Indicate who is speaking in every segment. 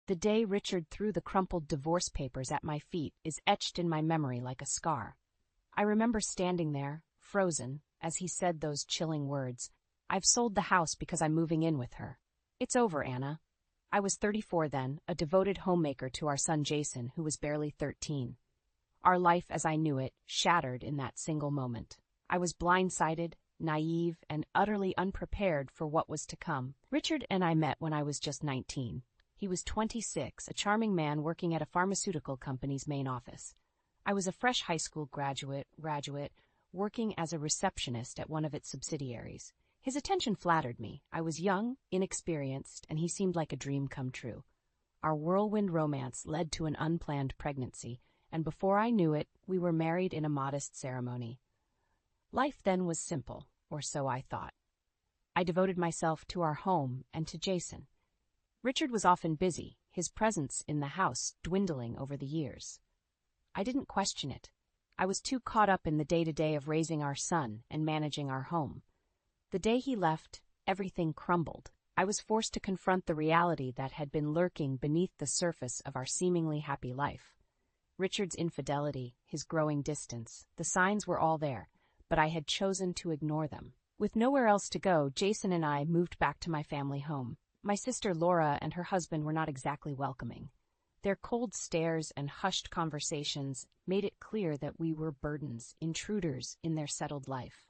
Speaker 1: The day Richard threw the crumpled divorce papers at my feet is etched in my memory like a scar. I remember standing there, frozen, as he said those chilling words, "I've sold the house because I'm moving in with her. It's over, Anna." I was 34 then, a devoted homemaker to our son Jason, who was barely 13. Our life as I knew it shattered in that single moment. I was blindsided, naive, and utterly unprepared for what was to come. Richard and I met when I was just 19. He was 26, a charming man working at a pharmaceutical company's main office. I was a fresh high school graduate, working as a receptionist at one of its subsidiaries. His attention flattered me. I was young, inexperienced, and he seemed like a dream come true. Our whirlwind romance led to an unplanned pregnancy, and before I knew it, we were married in a modest ceremony. Life then was simple, or so I thought. I devoted myself to our home and to Jason. Richard was often busy, his presence in the house dwindling over the years. I didn't question it. I was too caught up in the day-to-day of raising our son and managing our home. The day he left, everything crumbled. I was forced to confront the reality that had been lurking beneath the surface of our seemingly happy life. Richard's infidelity, his growing distance, the signs were all there, but I had chosen to ignore them. With nowhere else to go, Jason and I moved back to my family home. My sister Laura and her husband were not exactly welcoming. Their cold stares and hushed conversations made it clear that we were burdens, intruders in their settled life.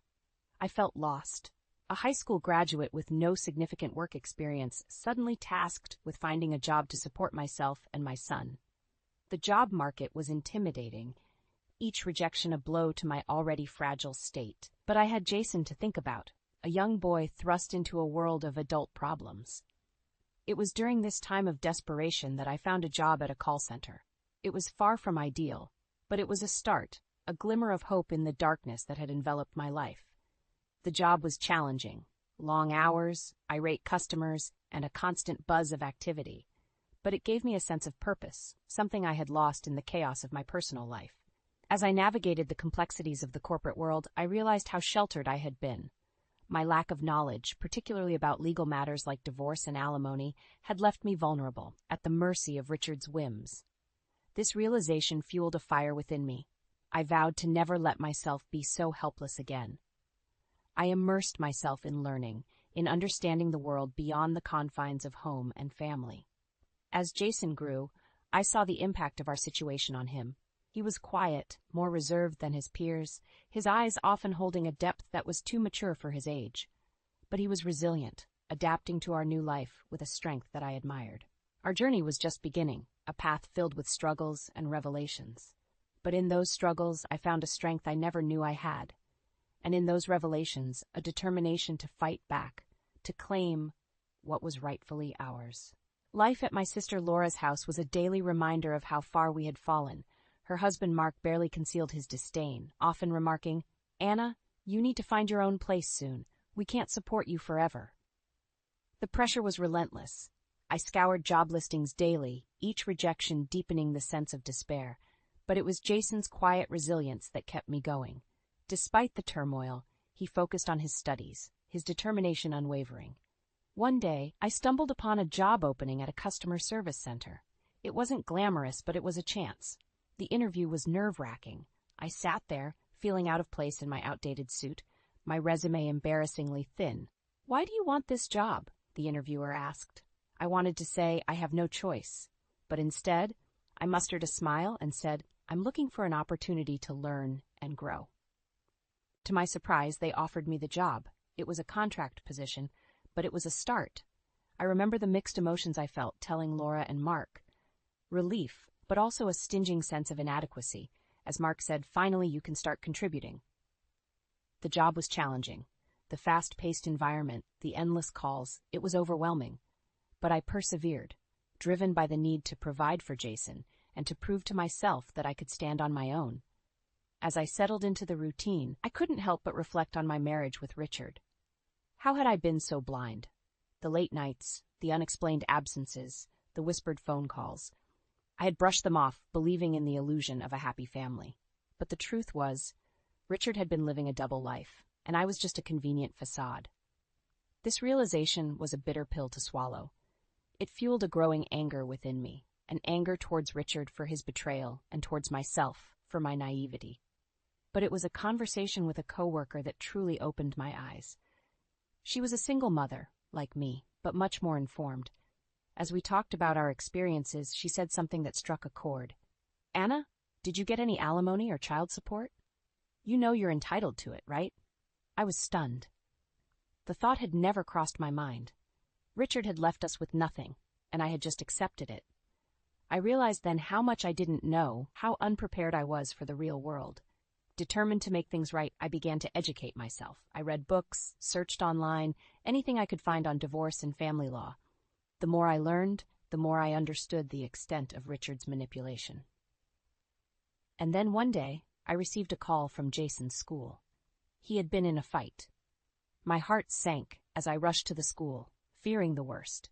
Speaker 1: I felt lost. A high school graduate with no significant work experience, suddenly tasked with finding a job to support myself and my son. The job market was intimidating, each rejection a blow to my already fragile state. But I had Jason to think about, a young boy thrust into a world of adult problems. It was during this time of desperation that I found a job at a call center. It was far from ideal, but it was a start, a glimmer of hope in the darkness that had enveloped my life. The job was challenging, long hours, irate customers, and a constant buzz of activity. But it gave me a sense of purpose, something I had lost in the chaos of my personal life. As I navigated the complexities of the corporate world, I realized how sheltered I had been. My lack of knowledge, particularly about legal matters like divorce and alimony, had left me vulnerable, at the mercy of Richard's whims. This realization fueled a fire within me. I vowed to never let myself be so helpless again. I immersed myself in learning, in understanding the world beyond the confines of home and family. As Jason grew, I saw the impact of our situation on him. He was quiet, more reserved than his peers, his eyes often holding a depth that was too mature for his age. But he was resilient, adapting to our new life with a strength that I admired. Our journey was just beginning, a path filled with struggles and revelations. But in those struggles, I found a strength I never knew I had. And in those revelations, a determination to fight back, to claim what was rightfully ours. Life at my sister Laura's house was a daily reminder of how far we had fallen. Her husband Mark barely concealed his disdain, often remarking, "Anna, you need to find your own place soon. We can't support you forever." The pressure was relentless. I scoured job listings daily, each rejection deepening the sense of despair. But it was Jason's quiet resilience that kept me going. Despite the turmoil, he focused on his studies, his determination unwavering. One day, I stumbled upon a job opening at a customer service center. It wasn't glamorous, but it was a chance. The interview was nerve-wracking. I sat there, feeling out of place in my outdated suit, my resume embarrassingly thin. "Why do you want this job?" the interviewer asked. I wanted to say, "I have no choice." But instead, I mustered a smile and said, "I'm looking for an opportunity to learn and grow." To my surprise, they offered me the job. It was a contract position, but it was a start. I remember the mixed emotions I felt telling Laura and Mark. Relief, but also a stinging sense of inadequacy, as Mark said, "Finally you can start contributing." The job was challenging. The fast-paced environment, the endless calls, it was overwhelming. But I persevered, driven by the need to provide for Jason and to prove to myself that I could stand on my own. As I settled into the routine, I couldn't help but reflect on my marriage with Richard. How had I been so blind? The late nights, the unexplained absences, the whispered phone calls. I had brushed them off, believing in the illusion of a happy family. But the truth was, Richard had been living a double life, and I was just a convenient facade. This realization was a bitter pill to swallow. It fueled a growing anger within me, an anger towards Richard for his betrayal and towards myself for my naivety. But it was a conversation with a coworker that truly opened my eyes. She was a single mother, like me, but much more informed. As we talked about our experiences, she said something that struck a chord. "Anna, did you get any alimony or child support? You know you're entitled to it, right?" I was stunned. The thought had never crossed my mind. Richard had left us with nothing, and I had just accepted it. I realized then how much I didn't know, how unprepared I was for the real world. Determined to make things right, I began to educate myself. I read books, searched online, anything I could find on divorce and family law. The more I learned, the more I understood the extent of Richard's manipulation. And then one day, I received a call from Jason's school. He had been in a fight. My heart sank as I rushed to the school, fearing the worst.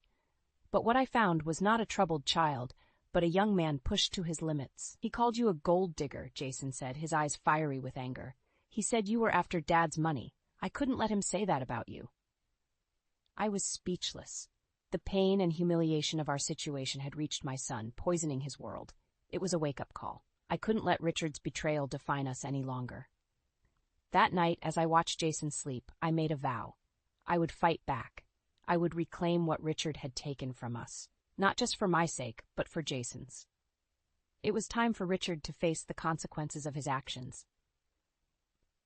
Speaker 1: But what I found was not a troubled child, but a young man pushed to his limits. "He called you a gold digger," Jason said, his eyes fiery with anger. "He said you were after Dad's money. I couldn't let him say that about you." I was speechless. The pain and humiliation of our situation had reached my son, poisoning his world. It was a wake-up call. I couldn't let Richard's betrayal define us any longer. That night, as I watched Jason sleep, I made a vow. I would fight back. I would reclaim what Richard had taken from us, not just for my sake, but for Jason's. It was time for Richard to face the consequences of his actions.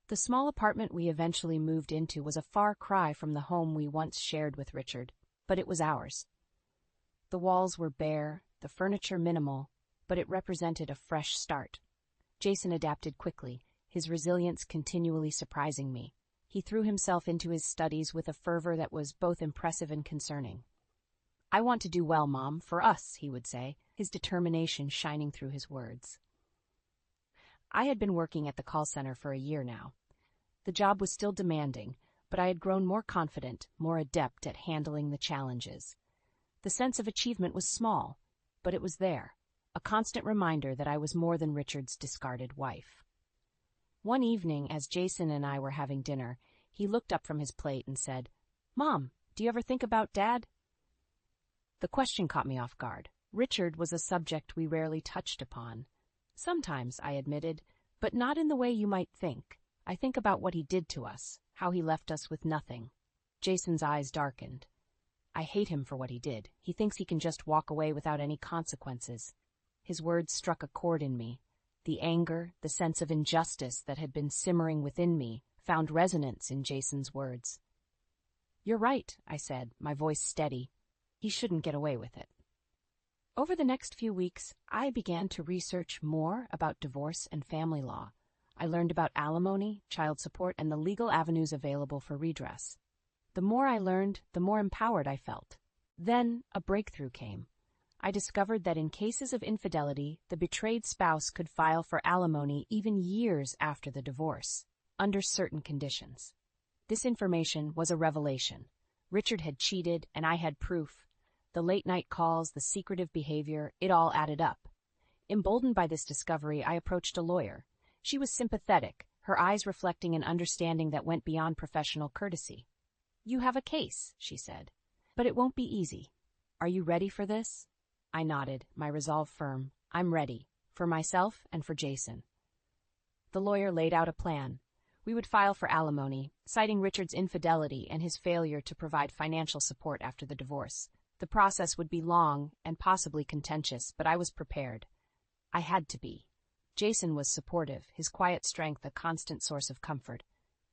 Speaker 1: The small apartment we eventually moved into was a far cry from the home we once shared with Richard, but it was ours. The walls were bare, the furniture minimal, but it represented a fresh start. Jason adapted quickly, his resilience continually surprising me. He threw himself into his studies with a fervor that was both impressive and concerning. "I want to do well, Mom, for us," he would say, his determination shining through his words. I had been working at the call center for a year now. The job was still demanding, but I had grown more confident, more adept at handling the challenges. The sense of achievement was small, but it was there, a constant reminder that I was more than Richard's discarded wife. One evening, as Jason and I were having dinner, he looked up from his plate and said, "Mom, do you ever think about Dad?" The question caught me off guard. Richard was a subject we rarely touched upon. "Sometimes," I admitted, "but not in the way you might think. I think about what he did to us, how he left us with nothing." Jason's eyes darkened. "I hate him for what he did. He thinks he can just walk away without any consequences." His words struck a chord in me. The anger, the sense of injustice that had been simmering within me, found resonance in Jason's words. "You're right," I said, my voice steady. "He shouldn't get away with it." Over the next few weeks, I began to research more about divorce and family law. I learned about alimony, child support, and the legal avenues available for redress. The more I learned, the more empowered I felt. Then a breakthrough came. I discovered that in cases of infidelity, the betrayed spouse could file for alimony even years after the divorce, under certain conditions. This information was a revelation. Richard had cheated, and I had proof. The late-night calls, the secretive behavior, it all added up. Emboldened by this discovery, I approached a lawyer. She was sympathetic, her eyes reflecting an understanding that went beyond professional courtesy. "You have a case," she said, "but it won't be easy. Are you ready for this?" I nodded, my resolve firm. "I'm ready, for myself and for Jason." The lawyer laid out a plan. We would file for alimony, citing Richard's infidelity and his failure to provide financial support after the divorce. The process would be long and possibly contentious, but I was prepared. I had to be. Jason was supportive, his quiet strength a constant source of comfort.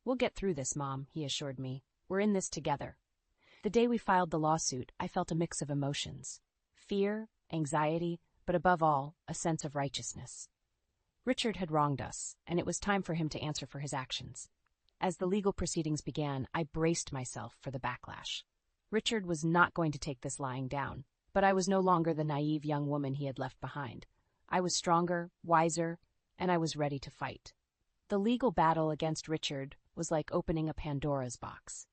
Speaker 1: "We'll get through this, Mom," he assured me. "We're in this together." The day we filed the lawsuit, I felt a mix of emotions. Fear, anxiety, but above all, a sense of righteousness. Richard had wronged us, and it was time for him to answer for his actions. As the legal proceedings began, I braced myself for the backlash. Richard was not going to take this lying down, but I was no longer the naive young woman he had left behind. I was stronger, wiser, and I was ready to fight. The legal battle against Richard was like opening a Pandora's box.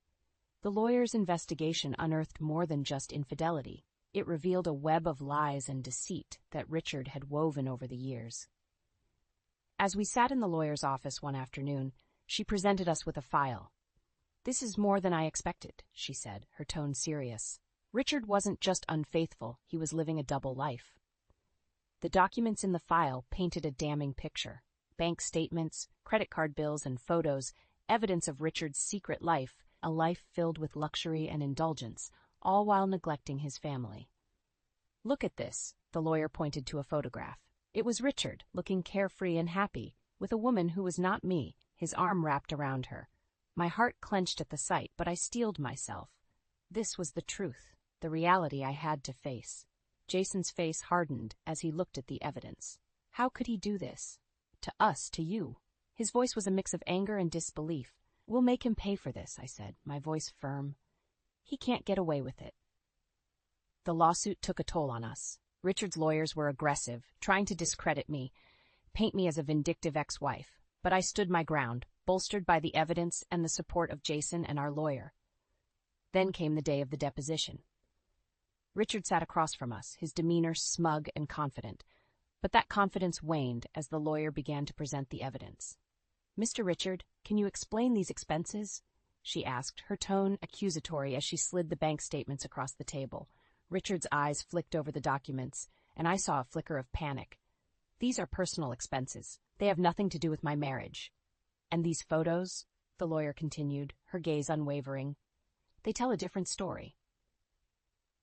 Speaker 1: The lawyer's investigation unearthed more than just infidelity. It revealed a web of lies and deceit that Richard had woven over the years. As we sat in the lawyer's office one afternoon, she presented us with a file. "This is more than I expected," she said, her tone serious. Richard wasn't just unfaithful, he was living a double life. The documents in the file painted a damning picture. Bank statements, credit card bills, and photos, evidence of Richard's secret life, a life filled with luxury and indulgence, all while neglecting his family. "Look at this," the lawyer pointed to a photograph. It was Richard, looking carefree and happy, with a woman who was not me, his arm wrapped around her. My heart clenched at the sight, but I steeled myself. This was the truth, the reality I had to face. Jason's face hardened as he looked at the evidence. How could he do this? To us, to you. His voice was a mix of anger and disbelief. "We'll make him pay for this," I said, my voice firm. "He can't get away with it." The lawsuit took a toll on us. Richard's lawyers were aggressive, trying to discredit me, paint me as a vindictive ex-wife. But I stood my ground, bolstered by the evidence and the support of Jason and our lawyer. Then came the day of the deposition. Richard sat across from us, his demeanor smug and confident. But that confidence waned as the lawyer began to present the evidence. "Mr. Richard, can you explain these expenses?" she asked, her tone accusatory as she slid the bank statements across the table. Richard's eyes flicked over the documents, and I saw a flicker of panic. "These are personal expenses. They have nothing to do with my marriage." "And these photos," the lawyer continued, her gaze unwavering, "they tell a different story."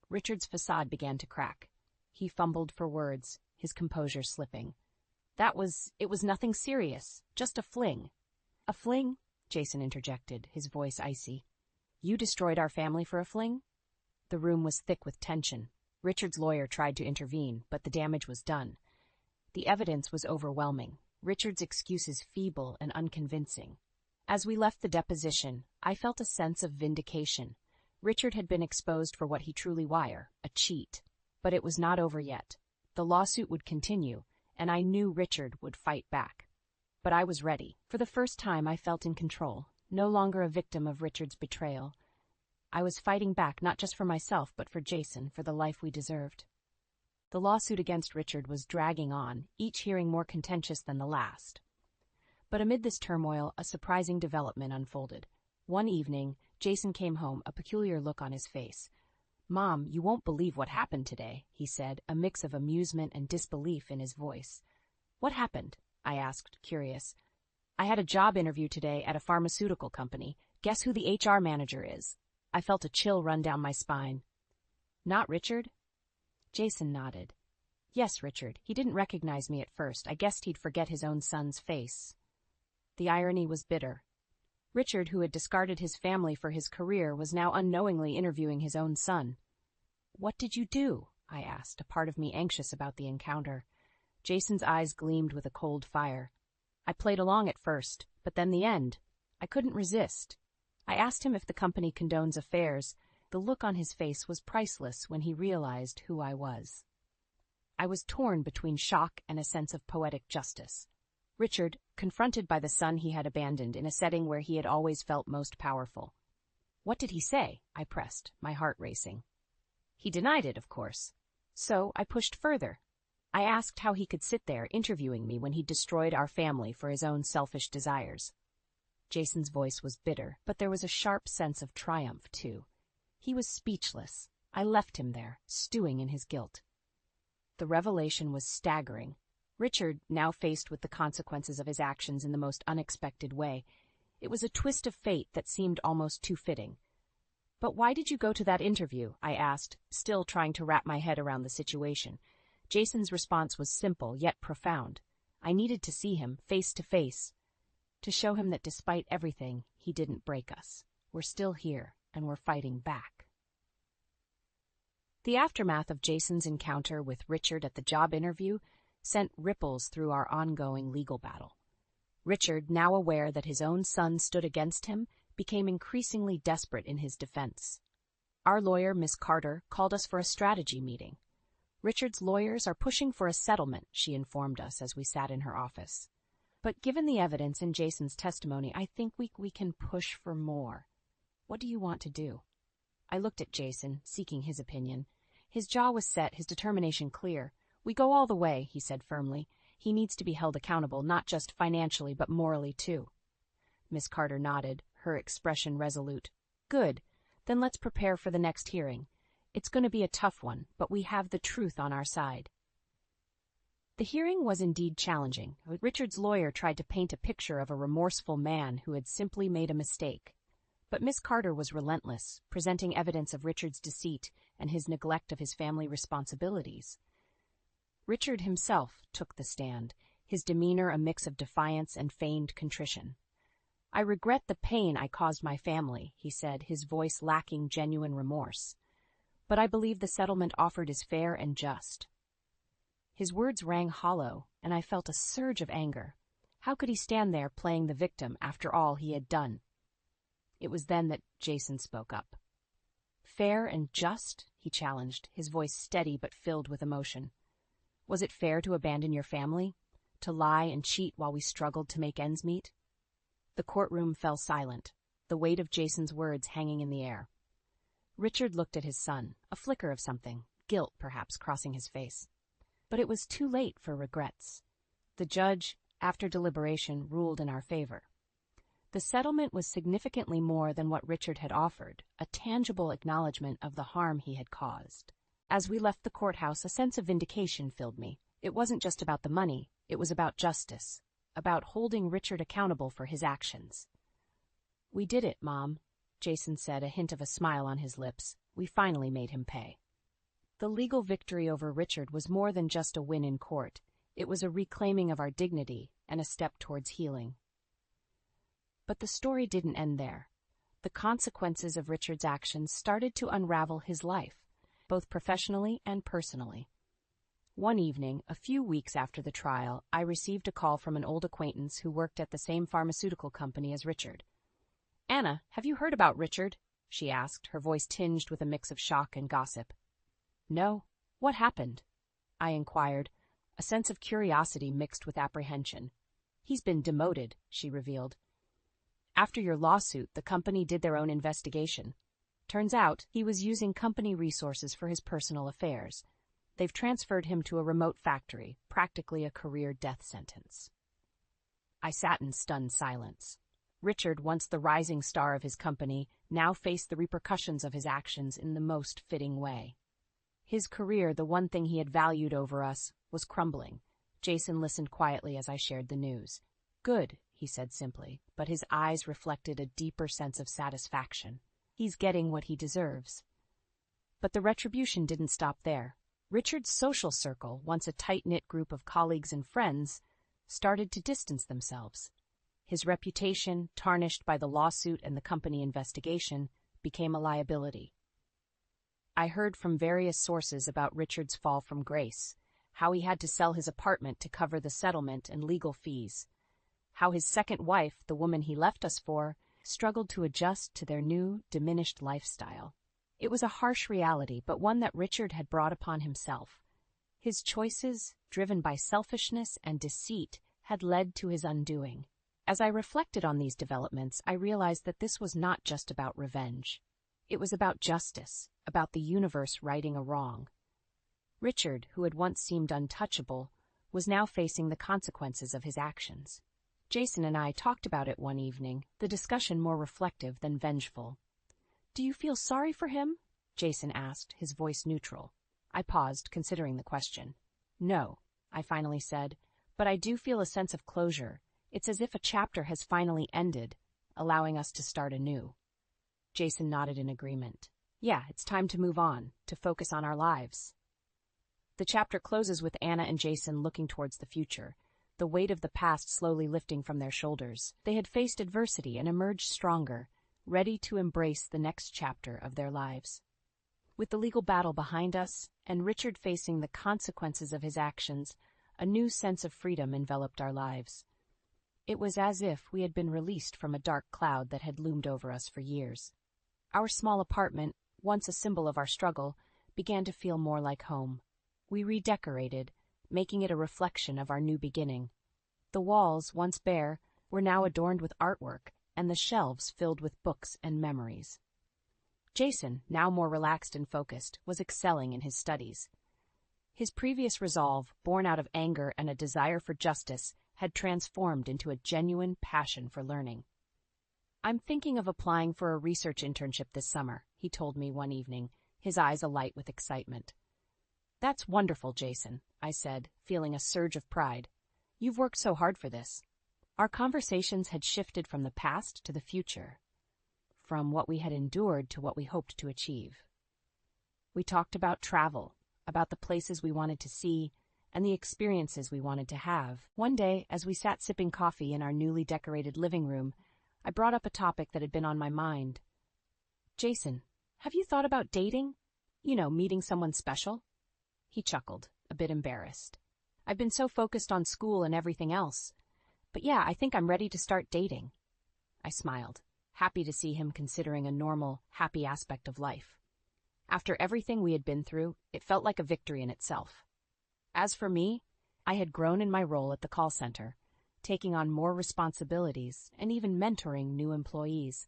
Speaker 1: Richard's facade began to crack. He fumbled for words, his composure slipping. It was nothing serious, just a fling." "A fling?" Jason interjected, his voice icy. "You destroyed our family for a fling?" The room was thick with tension. Richard's lawyer tried to intervene, but the damage was done. The evidence was overwhelming, Richard's excuses feeble and unconvincing. As we left the deposition, I felt a sense of vindication. Richard had been exposed for what he truly was, a cheat. But it was not over yet. The lawsuit would continue, and I knew Richard would fight back. But I was ready. For the first time, I felt in control, no longer a victim of Richard's betrayal. I was fighting back not just for myself, but for Jason, for the life we deserved. The lawsuit against Richard was dragging on, each hearing more contentious than the last. But amid this turmoil, a surprising development unfolded. One evening, Jason came home, a peculiar look on his face. "Mom, you won't believe what happened today," he said, a mix of amusement and disbelief in his voice. "What happened?" I asked, curious. "I had a job interview today at a pharmaceutical company. Guess who the HR manager is?" I felt a chill run down my spine. "Not Richard?" Jason nodded. "Yes, Richard. He didn't recognize me at first. I guessed he'd forget his own son's face." The irony was bitter. Richard, who had discarded his family for his career, was now unknowingly interviewing his own son. "What did you do?" I asked, a part of me anxious about the encounter. Jason's eyes gleamed with a cold fire. "I played along at first, but then the end. I couldn't resist. I asked him if the company condones affairs. The look on his face was priceless when he realized who I was. I was torn between shock and a sense of poetic justice. Richard, confronted by the son he had abandoned in a setting where he had always felt most powerful. "What did he say?" I pressed, my heart racing. "He denied it, of course. So I pushed further. I asked how he could sit there interviewing me when he destroyed our family for his own selfish desires." Jason's voice was bitter, but there was a sharp sense of triumph, too. He was speechless. I left him there, stewing in his guilt. The revelation was staggering. Richard, now faced with the consequences of his actions in the most unexpected way. It was a twist of fate that seemed almost too fitting. "But why did you go to that interview?" I asked, still trying to wrap my head around the situation. Jason's response was simple, yet profound. I needed to see him, face to face, to show him that despite everything, he didn't break us. We're still here, and we're fighting back. The aftermath of Jason's encounter with Richard at the job interview sent ripples through our ongoing legal battle. Richard, now aware that his own son stood against him, became increasingly desperate in his defense. Our lawyer, Miss Carter, called us for a strategy meeting. "Richard's lawyers are pushing for a settlement," she informed us as we sat in her office. "But given the evidence in Jason's testimony, I think we can push for more. What do you want to do?" I looked at Jason, seeking his opinion. His jaw was set, his determination clear. "We go all the way," he said firmly. "He needs to be held accountable, not just financially, but morally, too." Miss Carter nodded, her expression resolute. "Good. Then let's prepare for the next hearing. It's going to be a tough one, but we have the truth on our side. The hearing was indeed challenging. Richard's lawyer tried to paint a picture of a remorseful man who had simply made a mistake. But Miss Carter was relentless, presenting evidence of Richard's deceit and his neglect of his family responsibilities. Richard himself took the stand, his demeanor a mix of defiance and feigned contrition. "I regret the pain I caused my family," he said, his voice lacking genuine remorse. "But I believe the settlement offered is fair and just." His words rang hollow, and I felt a surge of anger. How could he stand there playing the victim after all he had done? It was then that Jason spoke up. "Fair and just?" he challenged, his voice steady but filled with emotion. "Was it fair to abandon your family? To lie and cheat while we struggled to make ends meet?" The courtroom fell silent, the weight of Jason's words hanging in the air. Richard looked at his son, a flicker of something, guilt perhaps crossing his face. But it was too late for regrets. The judge, after deliberation, ruled in our favor. The settlement was significantly more than what Richard had offered, a tangible acknowledgement of the harm he had caused. As we left the courthouse, a sense of vindication filled me. It wasn't just about the money, it was about justice, about holding Richard accountable for his actions. "We did it, Mom," Jason said, a hint of a smile on his lips. "We finally made him pay." The legal victory over Richard was more than just a win in court. It was a reclaiming of our dignity and a step towards healing. But the story didn't end there. The consequences of Richard's actions started to unravel his life, both professionally and personally. One evening, a few weeks after the trial, I received a call from an old acquaintance who worked at the same pharmaceutical company as Richard. "Anna, have you heard about Richard?" she asked, her voice tinged with a mix of shock and gossip. "No. What happened?" I inquired, a sense of curiosity mixed with apprehension. "He's been demoted," she revealed. "After your lawsuit, the company did their own investigation. Turns out he was using company resources for his personal affairs. They've transferred him to a remote factory, practically a career death sentence." I sat in stunned silence. Richard, once the rising star of his company, now faced the repercussions of his actions in the most fitting way. His career, the one thing he had valued over us, was crumbling. Jason listened quietly as I shared the news. "Good," he said simply, but his eyes reflected a deeper sense of satisfaction. "He's getting what he deserves." But the retribution didn't stop there. Richard's social circle, once a tight-knit group of colleagues and friends, started to distance themselves. His reputation, tarnished by the lawsuit and the company investigation, became a liability. I heard from various sources about Richard's fall from grace, how he had to sell his apartment to cover the settlement and legal fees, how his second wife, the woman he left us for, struggled to adjust to their new, diminished lifestyle. It was a harsh reality, but one that Richard had brought upon himself. His choices, driven by selfishness and deceit, had led to his undoing. As I reflected on these developments, I realized that this was not just about revenge. It was about justice, about the universe righting a wrong. Richard, who had once seemed untouchable, was now facing the consequences of his actions. Jason and I talked about it one evening, the discussion more reflective than vengeful. "Do you feel sorry for him?" Jason asked, his voice neutral. I paused, considering the question. "No," I finally said, "but I do feel a sense of closure. It's as if a chapter has finally ended, allowing us to start anew." Jason nodded in agreement. "Yeah, it's time to move on, to focus on our lives." The chapter closes with Anna and Jason looking towards the future, the weight of the past slowly lifting from their shoulders. They had faced adversity and emerged stronger, ready to embrace the next chapter of their lives. With the legal battle behind us, and Richard facing the consequences of his actions, a new sense of freedom enveloped our lives. It was as if we had been released from a dark cloud that had loomed over us for years. Our small apartment, once a symbol of our struggle, began to feel more like home. We redecorated, making it a reflection of our new beginning. The walls, once bare, were now adorned with artwork, and the shelves filled with books and memories. Jason, now more relaxed and focused, was excelling in his studies. His previous resolve, born out of anger and a desire for justice, had transformed into a genuine passion for learning. "I'm thinking of applying for a research internship this summer," he told me one evening, his eyes alight with excitement. "That's wonderful, Jason," I said, feeling a surge of pride. "You've worked so hard for this." Our conversations had shifted from the past to the future, from what we had endured to what we hoped to achieve. We talked about travel, about the places we wanted to see, and the experiences we wanted to have. One day, as we sat sipping coffee in our newly decorated living room, I brought up a topic that had been on my mind. "Jason, have you thought about dating? You know, meeting someone special?" He chuckled, a bit embarrassed. "I've been so focused on school and everything else. But yeah, I think I'm ready to start dating." I smiled, happy to see him considering a normal, happy aspect of life. After everything we had been through, it felt like a victory in itself. As for me, I had grown in my role at the call center, taking on more responsibilities and even mentoring new employees.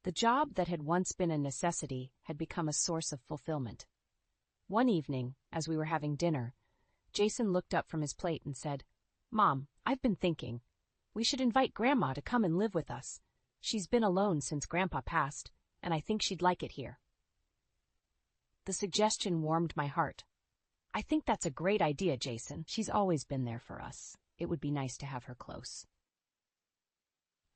Speaker 1: The job that had once been a necessity had become a source of fulfillment. One evening, as we were having dinner, Jason looked up from his plate and said, "Mom, I've been thinking. We should invite Grandma to come and live with us. She's been alone since Grandpa passed, and I think she'd like it here." The suggestion warmed my heart. "I think that's a great idea, Jason. She's always been there for us. It would be nice to have her close."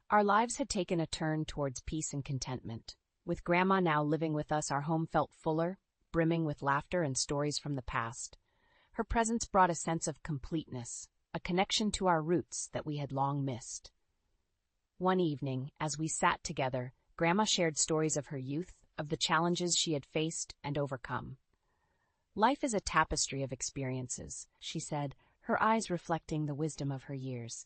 Speaker 1: Our lives had taken a turn towards peace and contentment. With Grandma now living with us, our home felt fuller, brimming with laughter and stories from the past. Her presence brought a sense of completeness, a connection to our roots that we had long missed. One evening, as we sat together, Grandma shared stories of her youth, of the challenges she had faced and overcome. "Life is a tapestry of experiences," she said, her eyes reflecting the wisdom of her years.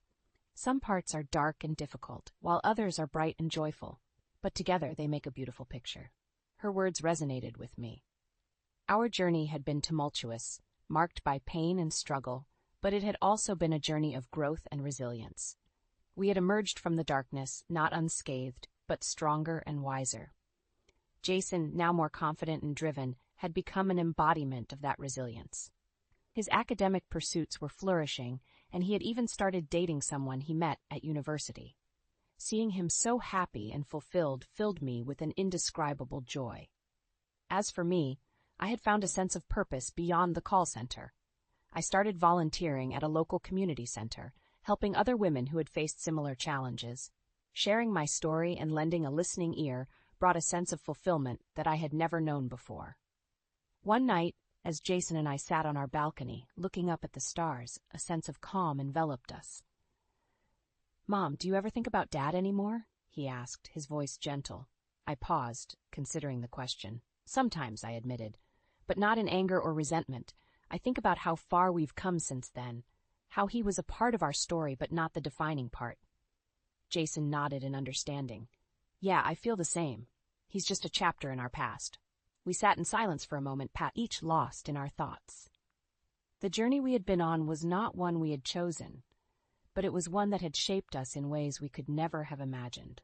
Speaker 1: "Some parts are dark and difficult, while others are bright and joyful, but together they make a beautiful picture." Her words resonated with me. Our journey had been tumultuous, marked by pain and struggle, but it had also been a journey of growth and resilience. We had emerged from the darkness, not unscathed, but stronger and wiser. Jason, now more confident and driven, had become an embodiment of that resilience. His academic pursuits were flourishing, and he had even started dating someone he met at university. Seeing him so happy and fulfilled filled me with an indescribable joy. As for me, I had found a sense of purpose beyond the call center. I started volunteering at a local community center, helping other women who had faced similar challenges. Sharing my story and lending a listening ear brought a sense of fulfillment that I had never known before. One night, as Jason and I sat on our balcony, looking up at the stars, a sense of calm enveloped us. "Mom, do you ever think about Dad anymore?" he asked, his voice gentle. I paused, considering the question. "Sometimes," I admitted, "but not in anger or resentment. I think about how far we've come since then, how he was a part of our story but not the defining part." Jason nodded in understanding. "Yeah, I feel the same. He's just a chapter in our past." We sat in silence for a moment, each lost in our thoughts. The journey we had been on was not one we had chosen, but it was one that had shaped us in ways we could never have imagined.